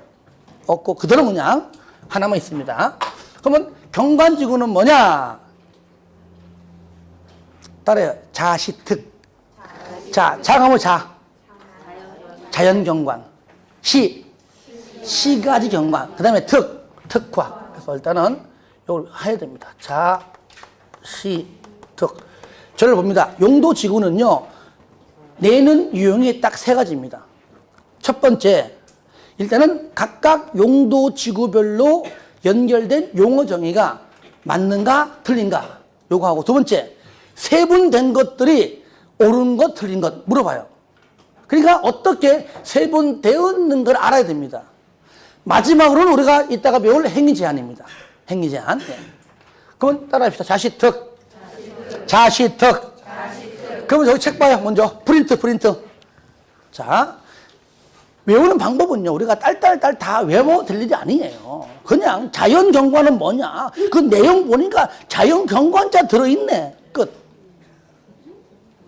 없고 그대로 그냥 하나만 있습니다. 그러면 경관지구는 뭐냐? 따라요. 자시특. 자가 뭐 자연경관. 시가지 경관. 그 다음에 특화. 그래서 일단은 이걸 해야 됩니다. 특. 저를 봅니다. 용도지구는요, 내는 유형이 딱 3가지입니다. 첫 번째, 일단은 각각 용도지구별로 연결된 용어 정의가 맞는가, 틀린가. 요거 하고, 두 번째, 세분된 것들이 옳은 것, 틀린 것 물어봐요. 그러니까 어떻게 세분되었는 걸 알아야 됩니다. 마지막으로는 우리가 이따가 배울 행위제한입니다. 행위제한. 네. 그럼 따라합시다. 자시특. 그러면 여기 책 봐요. 먼저 프린트. 자, 외우는 방법은요, 우리가 딸딸딸 다 외워될 일이 아니에요. 그냥 자연경관은 뭐냐, 그 내용 보니까 자연경관자 들어있네. 끝.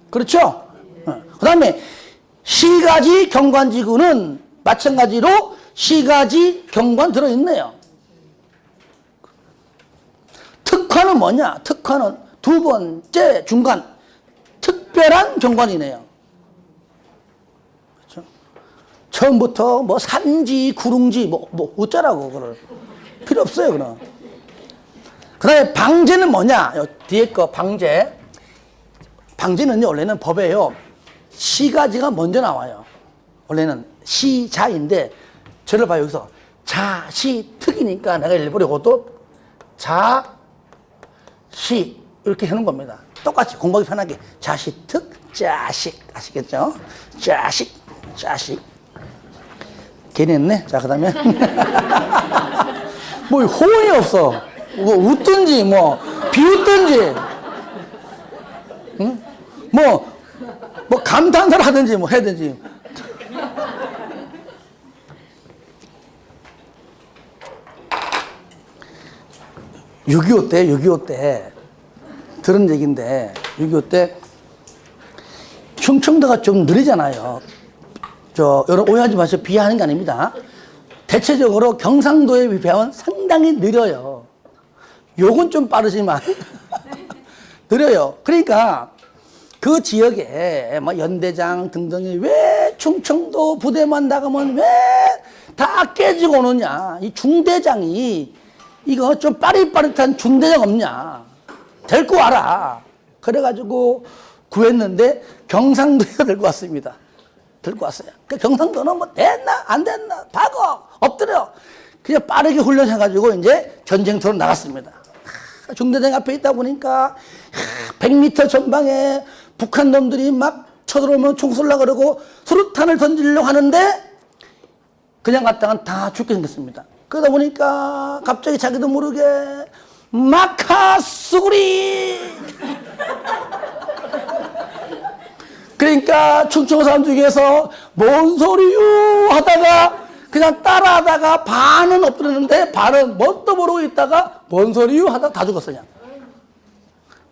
그렇죠? 그 다음에 시가지 경관지구는 마찬가지로 시가지 경관 들어있네요. 특화는 뭐냐? 특화는 두 번째 중간 특별한 경관이네요. 그렇죠? 처음부터 뭐 산지 구릉지 뭐 어쩌라고 그걸 필요 없어요. 그럼 그 다음에 방제는 뭐냐? 뒤에 거 방제는요 원래는 법에요 시가지가 먼저 나와요. 원래는 시자인데 저를 봐요. 여기서 자시특이니까 내가 일부러 이것도 자시 이렇게 해놓은 겁니다. 똑같이 공부하기 편하게 자시특 자식 아시겠죠? 자식 괜히 했네. 자, 그 다음에 뭐 호응이 없어. 뭐 웃든지 뭐 비웃든지 응? 뭐 감탄사를 하든지 뭐 해야든지. (6.25) 때 들은 얘기인데 6.25 때 충청도가 좀 느리잖아요. 여러분 오해하지 마세요. 비하하는 게 아닙니다. 대체적으로 경상도에 비하면 상당히 느려요. 요건 좀 빠르지만 느려요. 그러니까 그 지역에 뭐 연대장 등등이 왜 충청도 부대만 나가면 왜 다 깨지고 오느냐. 이 중대장이 이거 좀 빠릿빠릿한 중대장 없냐. 데리고 와라. 그래가지고 구했는데 경상도에 들고 왔습니다. 들고 왔어요. 그 경상도는 뭐 됐나 안 됐나 박어 엎드려 그냥 빠르게 훈련해가지고 이제 전쟁터로 나갔습니다. 중대장 앞에 있다 보니까 100m 전방에 북한 놈들이 막 쳐들어오면 총 쏠라 그러고 수류탄을 던지려고 하는데 그냥 갔다가 다 죽게 생겼습니다. 그러다 보니까 갑자기 자기도 모르게 마카수구리. 그러니까 충청 사람 중에서 뭔 소리요 하다가 그냥 따라하다가 반은 엎드렸는데 반은 뭣도 모르고 있다가 뭔 소리요 하다가 다 죽었어 그냥.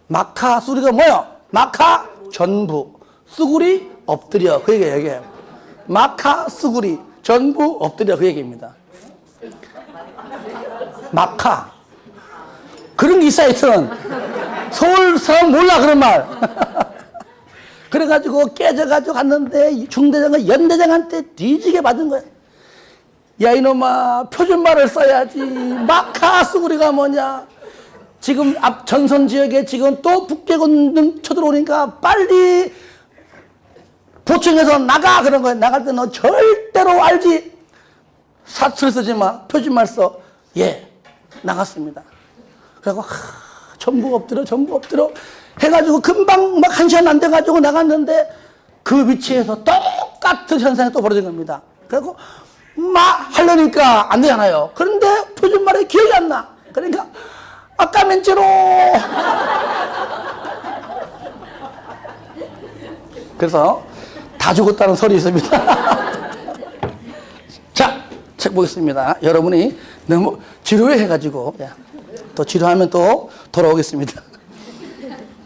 마카수구리가 뭐야? 마카 전부, 수구리 엎드려, 그 얘기예요. 마카수구리 전부 엎드려, 그 얘기입니다. 마카 그런 게 있어. 하여튼 서울 사람 몰라 그런 말. 그래가지고 깨져가지고 갔는데 중대장은 연대장한테 뒤지게 받은 거야. 야 이놈아, 표준말을 써야지. 마카수구리가 뭐냐. 지금 앞 전선 지역에 지금 또 북괴군 쳐들어오니까 빨리 보충해서 나가 그런 거야. 나갈 때 너 절대로 알지. 사투리 쓰지 마. 표준말 써. 예, 나갔습니다. 그래서 전부 엎드려 해가지고 금방 막 1시간 안 돼가지고 나갔는데 그 위치에서 똑같은 현상이 또 벌어진 겁니다. 그래서 막 하려니까 안 되잖아요. 그런데 표준말이 기억이 안 나. 그러니까 아까 맨째로 그래서 다 죽었다는 설이 있습니다. 자, 책 보겠습니다. 여러분이 너무 지루해 해가지고 또 지루하면 또 돌아오겠습니다.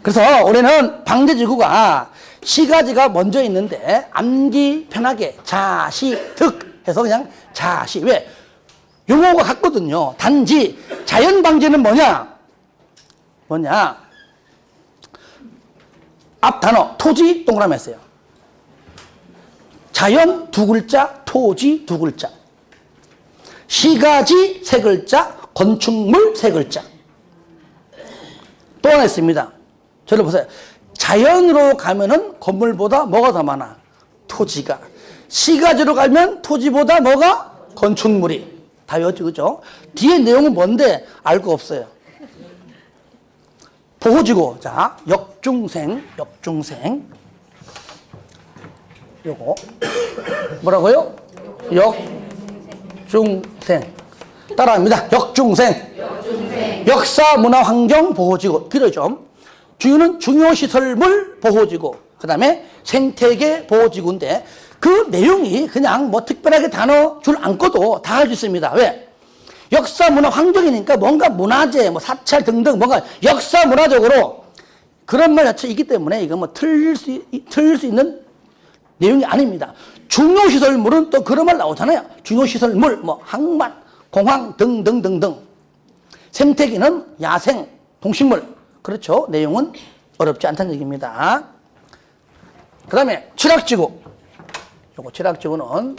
그래서 올해는 방제지구가 시가지가 먼저 있는데 암기 편하게 자시득 해서 그냥 자시. 왜? 용어가 같거든요. 단지 자연방제는 뭐냐? 앞 단어 토지 동그라미 했어요. 자연 두 글자, 토지 두 글자. 시가지 세 글자, 건축물 세 글자. 또 하나 있습니다. 저를 보세요. 자연으로 가면은 건물보다 뭐가 더 많아? 토지가. 시가지로 가면 토지보다 뭐가? 건축물이. 다 외웠죠, 그죠? 뒤에 내용은 뭔데? 알 거 없어요. 보호지구. 자, 역중생. 요거. 뭐라고요? 역중생. 따라합니다. 역중생. 역사, 문화, 환경, 보호지구. 필요죠. 주요는 중요시설물 보호지구. 그 다음에 생태계 보호지구인데 그 내용이 그냥 뭐 특별하게 단어 줄 안 꺼도 다 할 수 있습니다. 왜? 역사, 문화, 환경이니까 뭔가 문화재, 뭐 사찰 등등 뭔가 역사, 문화적으로 그런 말 자체 있기 때문에 이거 뭐 틀릴 수 있는 내용이 아닙니다. 중요시설물은 또 그런 말 나오잖아요. 중요시설물, 뭐 항만, 공항 등등등등. 생태계는 야생, 동식물. 그렇죠. 내용은 어렵지 않다는 얘기입니다. 그 다음에 칠학지구. 요거 칠학지구는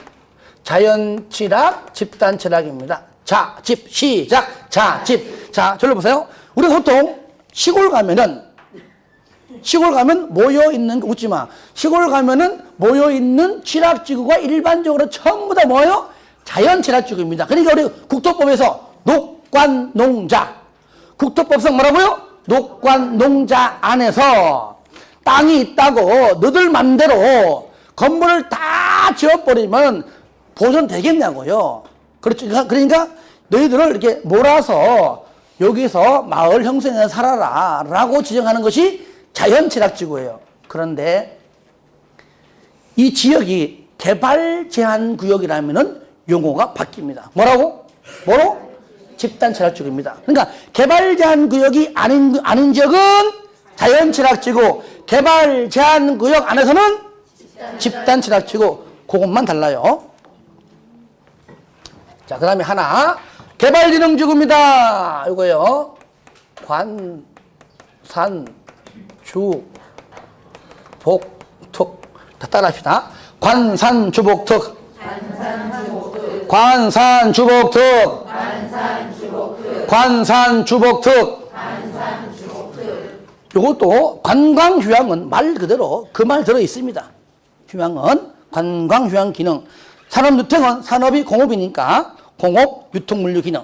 자연칠학, 집단칠학입니다. 자, 집, 시작, 자, 집. 자, 저를 보세요. 우리가 보통 시골 가면 모여있는, 웃지 마. 시골 가면은 모여있는 칠학지구가 일반적으로 전부 다 뭐예요? 자연칠학지구입니다. 그러니까 우리 국토법에서 녹관농자. 국토법상 뭐라고요? 녹관농자 안에서 땅이 있다고 너들 맘대로 건물을 다 지어버리면 보존되겠냐고요. 그렇죠. 그러니까 너희들을 이렇게 몰아서 여기서 마을 형성해서 살아라 라고 지정하는 것이 자연칠학지구예요. 그런데 이 지역이 개발 제한 구역이라면은 용어가 바뀝니다. 뭐라고? 집단칠학지구입니다. 그러니까 개발 제한 구역이 아닌 지역은 자연칠학지구, 개발 제한 구역 안에서는 집단칠학지구. 그것만 달라요. 자, 그 다음에 하나 개발진흥지구입니다. 이거요. 관, 산, 주, 복, 특. 다 따라합시다. 관산주복특. 관산주복특. 관산주복특. 이것도 관광휴양은 말 그대로 그 말 들어 있습니다. 휴양은 관광휴양 기능. 산업유통은 산업이 공업이니까 공업, 유통물류 기능.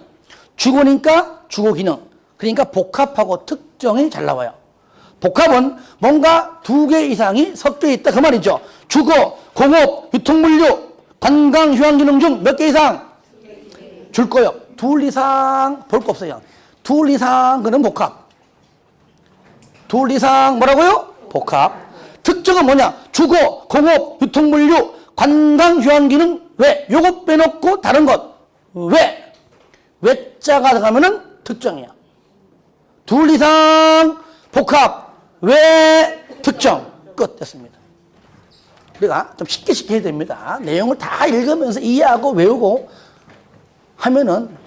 주거니까 주거 기능. 그러니까 복합하고 특정이 잘 나와요. 복합은 뭔가 두 개 이상이 섞여 있다 그 말이죠. 주거, 공업, 유통물류, 관광, 휴양 기능 중 몇 개 이상? 줄 거요. 둘 이상 볼 거 없어요. 둘 이상 그는 복합. 둘 이상 뭐라고요? 복합. 특정은 뭐냐? 주거, 공업, 유통물류, 관광, 휴양기능. 왜? 요거 빼놓고 다른 것. 왜? 외자가 들어가면은 특정이야. 둘 이상 복합. 왜? 특정. 끝. 됐습니다. 우리가 좀 쉽게 해야 됩니다. 내용을 다 읽으면서 이해하고 외우고 하면은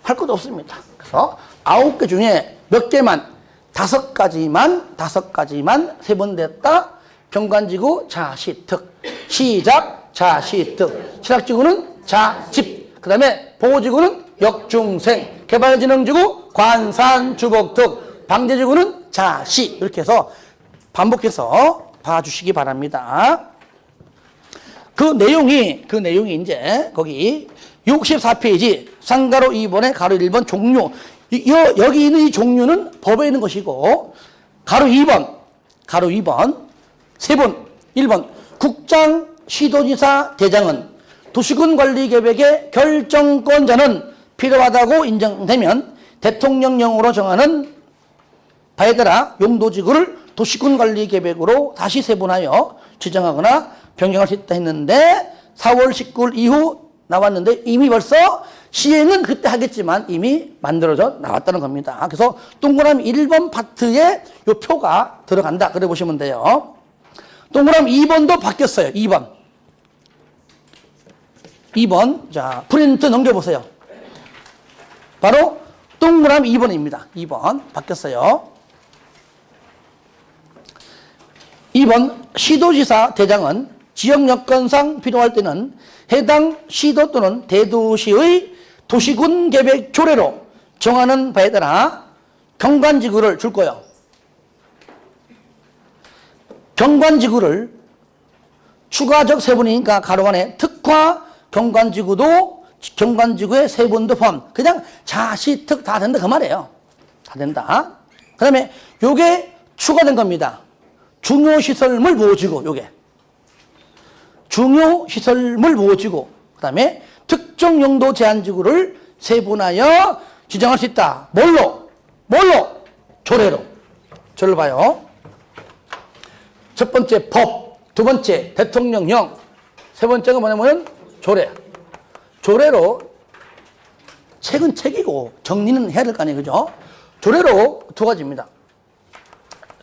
할 것도 없습니다. 그래서 9개 중에 몇 개만, 5가지만 세번됐다. 경관지구 자시특, 시작 자시특, 실학지구는 자집, 그 다음에 보호지구는 역중생, 개발진흥지구 관산주복특, 방제지구는 자시. 이렇게 해서 반복해서 봐주시기 바랍니다. 그 내용이 이제 거기 64페이지 상가로 2번에 가로 1번 종류. 여기 있는 이 종류는 법에 있는 것이고, 가로 2번 세 번. 1번 국장, 시도지사, 대장은 도시군 관리 계획의 결정권자는 필요하다고 인정되면 대통령령으로 정하는 바에 따라 용도지구를 도시군 관리 계획으로 다시 세분하여 지정하거나 변경할 수 있다 했는데 4월 19일 이후 나왔는데 이미 벌써 시행은 그때 하겠지만 이미 만들어져 나왔다는 겁니다. 그래서 동그라미 1번 파트에 이 표가 들어간다. 그래 보시면 돼요. 동그라미 2번도 바뀌었어요. 2번. 자, 프린트 넘겨보세요. 바로 동그라미 2번입니다. 2번 바뀌었어요. 2번 시도지사 대장은 지역 여건상 필요할 때는 해당 시도 또는 대도시의 도시군 계획 조례로 정하는 바에 따라 경관지구를 줄 거예요. 경관지구를 추가적 세분이니까 가로 안에 특화 경관지구도 경관지구의 세분도 포함. 그냥 자시특 다 된다 그 말이에요. 다 된다. 그 다음에 요게 추가된 겁니다. 중요시설물 보호지구. 요게 중요시설물 보호지구. 그 다음에 특정 용도 제한지구를 세분하여 지정할 수 있다. 뭘로? 조례로. 저를 봐요. 첫 번째 법, 두 번째 대통령령, 세 번째가 뭐냐면 조례. 조례로 책은 책이고 정리는 해야 될 거 아니에요. 그죠? 조례로 두 가지입니다.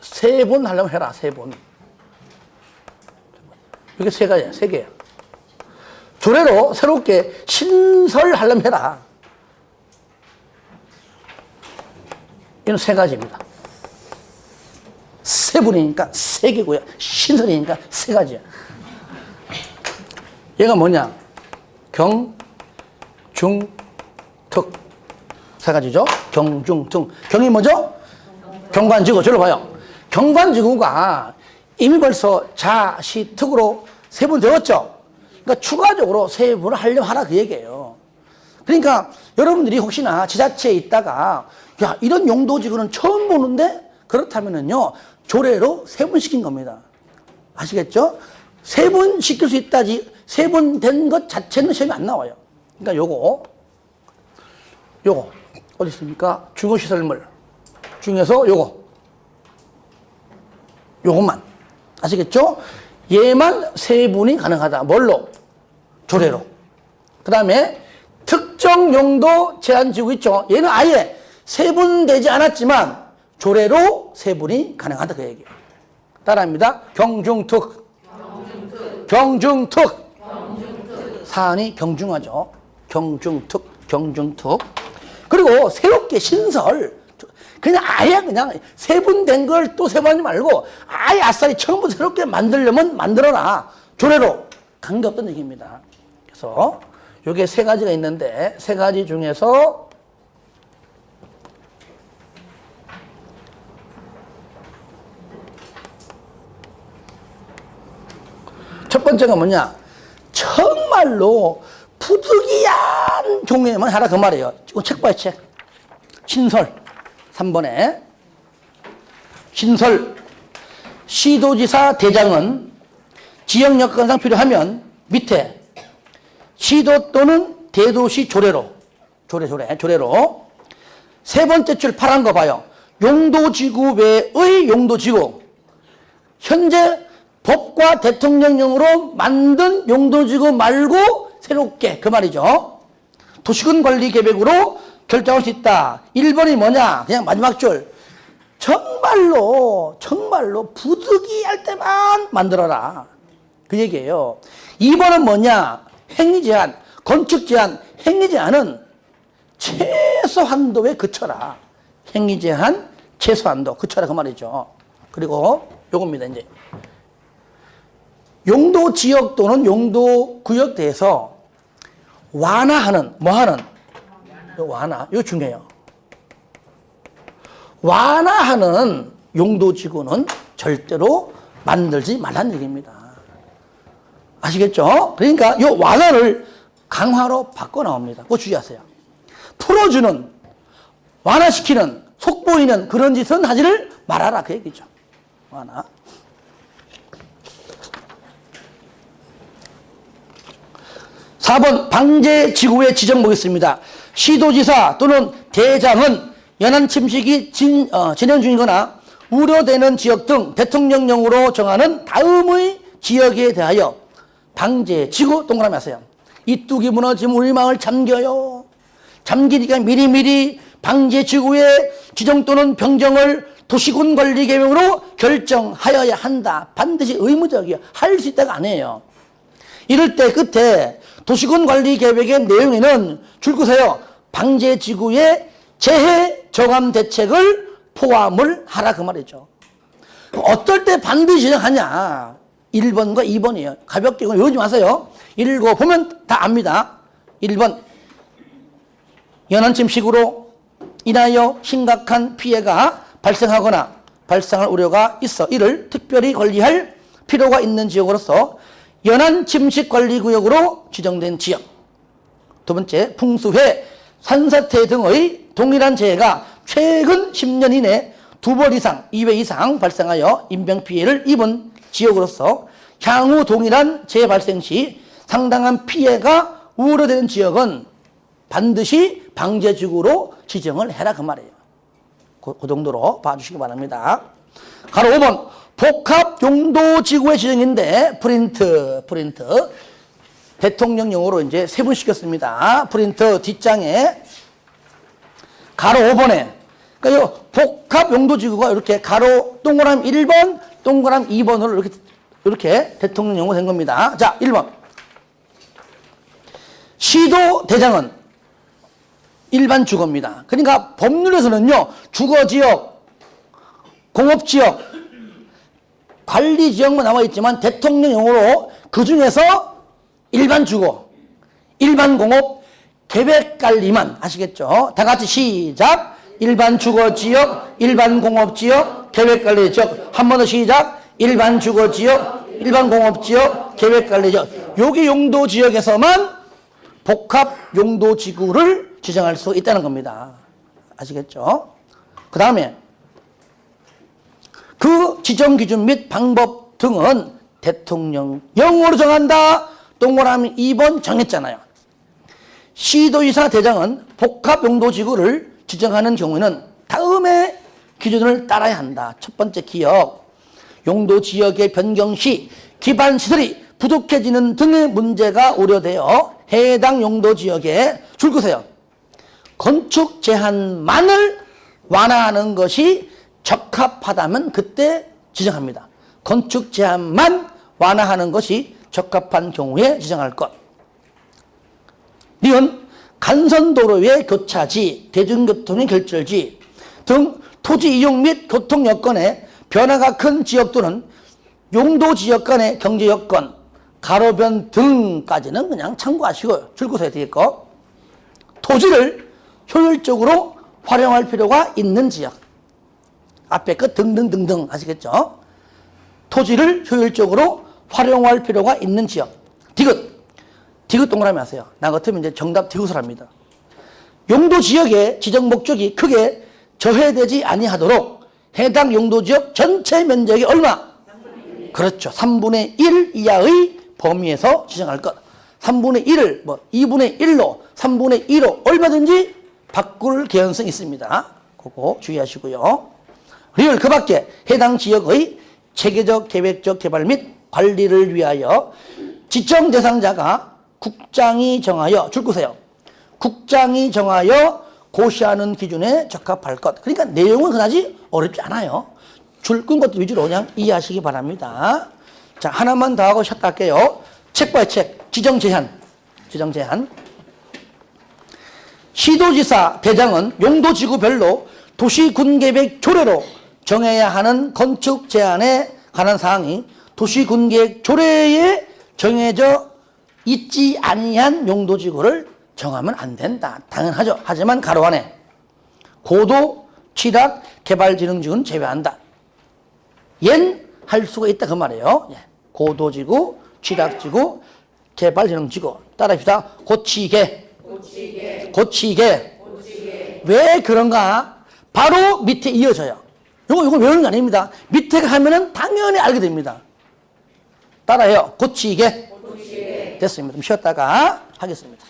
세 번 하려면 해라. 세 번. 이게 세 가지야. 세 개야. 조례로 새롭게 신설하려면 해라. 이건 세 가지입니다. 세 분이니까 세 개고요. 신설이니까 세 가지야. 얘가 뭐냐? 경, 중, 특. 세 가지죠? 경, 중, 특. 경이 뭐죠? 경관지구. 저를 봐요. 경관지구가 이미 벌써 자, 시, 특으로 세 분 되었죠? 그러니까 추가적으로 세 분을 하려면 하라 그 얘기예요. 그러니까 여러분들이 혹시나 지자체에 있다가 야, 이런 용도지구는 처음 보는데 그렇다면은요, 조례로 세 분 시킨 겁니다. 아시겠죠? 세 분 시킬 수 있다지, 세 분 된 것 자체는 시험이 안 나와요. 그러니까 요거, 어디 있습니까? 중요시설물 중에서 요것만. 아시겠죠? 얘만 세 분이 가능하다. 뭘로? 조례로. 그 다음에 특정 용도 제한지구 있죠? 얘는 아예 세 분 되지 않았지만 조례로 세 분이 가능하다 그 얘기예요. 따라합니다. 경중특. 사안이 경중하죠. 경중특. 그리고 새롭게 신설. 그냥 아예 세 분 된 걸 또 세 번 하지 말고 아예 아싸리 처음부터 새롭게 만들려면 만들어라. 조례로. 관계없던 얘기입니다. 그래서 요게 세 가지가 있는데 세 가지 중에서 첫 번째가 뭐냐? 정말로 부득이한 경우에만 하라 그 말이에요. 이거 책 봐요, 책. 신설. 3번에. 신설. 시도지사 대장은 지역 여건상 필요하면 밑에 시도 또는 대도시 조례로. 세 번째 줄 파란 거 봐요. 용도지구 외의 용도지구. 현재 법과 대통령령으로 만든 용도지구 말고 새롭게 그 말이죠. 도시군 관리 계획으로 결정할 수 있다. 1번이 뭐냐? 그냥 마지막 줄. 정말로 부득이할 때만 만들어라. 그 얘기예요. 2번은 뭐냐? 행위 제한, 건축 제한, 행위 제한은 최소한도에 그쳐라. 행위 제한, 최소한도 그쳐라 그 말이죠. 그리고 요겁니다. 이제 용도 지역 또는 용도 구역 대해서 완화하는 뭐하는 완화 이거 중요해요. 완화하는 용도지구는 절대로 만들지 말라는 얘기입니다. 아시겠죠? 그러니까 이 완화를 강화로 바꿔 나옵니다. 그거 주의하세요. 풀어주는, 완화시키는, 속보이는 그런 짓은 하지를 말아라 그 얘기죠. 완화. (4번) 방제지구의 지정 보겠습니다. 시도지사 또는 대장은 연안 침식이 진행 중이거나 우려되는 지역 등 대통령령으로 정하는 다음의 지역에 대하여 방제지구 동그라미 하세요. 이 뚝이 무너지면 우리 마을 잠겨요. 잠기니까 미리미리 방제지구의 지정 또는 변경을 도시군 관리 계획으로 결정하여야 한다. 반드시 의무적이에요. 할 수 있다가 아니에요. 이럴 때 끝에 도시군 관리 계획의 내용에는 줄 거세요. 방제지구의 재해 저감 대책을 포함을 하라 그 말이죠. 어떨 때 반드시 지정하냐? 1번과 2번이에요. 가볍게 외우지 마세요. 읽어보면 다 압니다. 1번 연안 침식으로 인하여 심각한 피해가 발생하거나 발생할 우려가 있어 이를 특별히 관리할 필요가 있는 지역으로서 연안 침식 관리 구역으로 지정된 지역. 두 번째, 풍수해, 산사태 등의 동일한 재해가 최근 10년 이내 2번 이상, 2회 이상 발생하여 인명피해를 입은 지역으로서 향후 동일한 재해 발생 시 상당한 피해가 우려되는 지역은 반드시 방제지구로 지정을 해라 그 말이에요. 그 정도로 봐주시기 바랍니다. 가로 5번 복합용도지구의 지정인데 프린트 대통령령으로 이제 세분시켰습니다. 프린트 뒷장에 가로 5번에 그러니까 복합용도지구가 이렇게 가로 동그라미 1번 동그라미 2번으로 이렇게 대통령령으로 된 겁니다. 자 1번 시도대장은 일반 주거입니다. 그러니까 법률에서는요 주거지역, 공업지역, 관리지역만 나와 있지만 대통령령으로 그 중에서 일반 주거, 일반 공업, 계획관리만 아시겠죠? 다 같이 시작. 일반 주거지역, 일반 공업지역, 계획관리지역. 한 번 더 시작. 일반 주거지역, 일반 공업지역, 계획관리지역. 여기 용도지역에서만 복합용도지구를 지정할 수 있다는 겁니다. 아시겠죠? 그 다음에 그 지정 기준 및 방법 등은 대통령령으로 정한다. 동그라미 2번 정했잖아요. 시도지사 대장은 복합용도지구를 지정하는 경우에는 다음의 기준을 따라야 한다. 첫 번째 기억, 용도지역의 변경 시 기반시설이 부족해지는 등의 문제가 우려되어 해당 용도지역에 줄 거세요. 건축 제한만을 완화하는 것이 적합하다면 그때 지정합니다. 건축 제한만 완화하는 것이 적합한 경우에 지정할 것. 니은 간선도로의 교차지, 대중교통의 결절지 등 토지 이용 및 교통 여건에 변화가 큰 지역 또는 용도 지역 간의 경제 여건, 가로변 등까지는 그냥 참고하시고 줄거서야 되겠고, 토지를 효율적으로 활용할 필요가 있는 지역. 앞에 것 등등등등 아시겠죠? 토지를 효율적으로 활용할 필요가 있는 지역. 디귿 동그라미 하세요. 나 같으면 이제 정답 디귿을 합니다. 용도 지역의 지정 목적이 크게 저해되지 아니하도록 해당 용도 지역 전체 면적이 얼마? 3분의 1. 그렇죠. 3분의 1 이하의 범위에서 지정할 것. 3분의 1을 2분의 1로 3분의 2로 얼마든지 바꿀 개연성이 있습니다. 그거 주의하시고요. 리얼 그 밖에 해당 지역의 체계적, 계획적 개발 및 관리를 위하여 지정 대상자가 국장이 정하여 줄거세요. 국장이 정하여 고시하는 기준에 적합할 것. 그러니까 내용은 그다지 어렵지 않아요. 줄건 것도 위주로 그냥 이해하시기 바랍니다. 자, 하나만 더 하고 쉬었다 할게요. 책 바이 책. 지정 제한. 지정 제한. 시도지사 대장은 용도지구별로 도시군계획 조례로 정해야 하는 건축 제한에 관한 사항이 도시군계획 조례에 정해져 있지 아니한 용도지구를 정하면 안 된다. 당연하죠. 하지만 가로 안에 고도, 취락, 개발진흥지구는 제외한다. 얜 할 수가 있다 그 말이에요. 고도지구, 취락지구, 개발진흥지구. 따라합시다. 고치게. 왜 그런가? 바로 밑에 이어져요. 이거 외우는 거 아닙니다. 밑에가 하면은 당연히 알게 됩니다. 따라해요. 고치게. 됐습니다. 좀 쉬었다가 하겠습니다.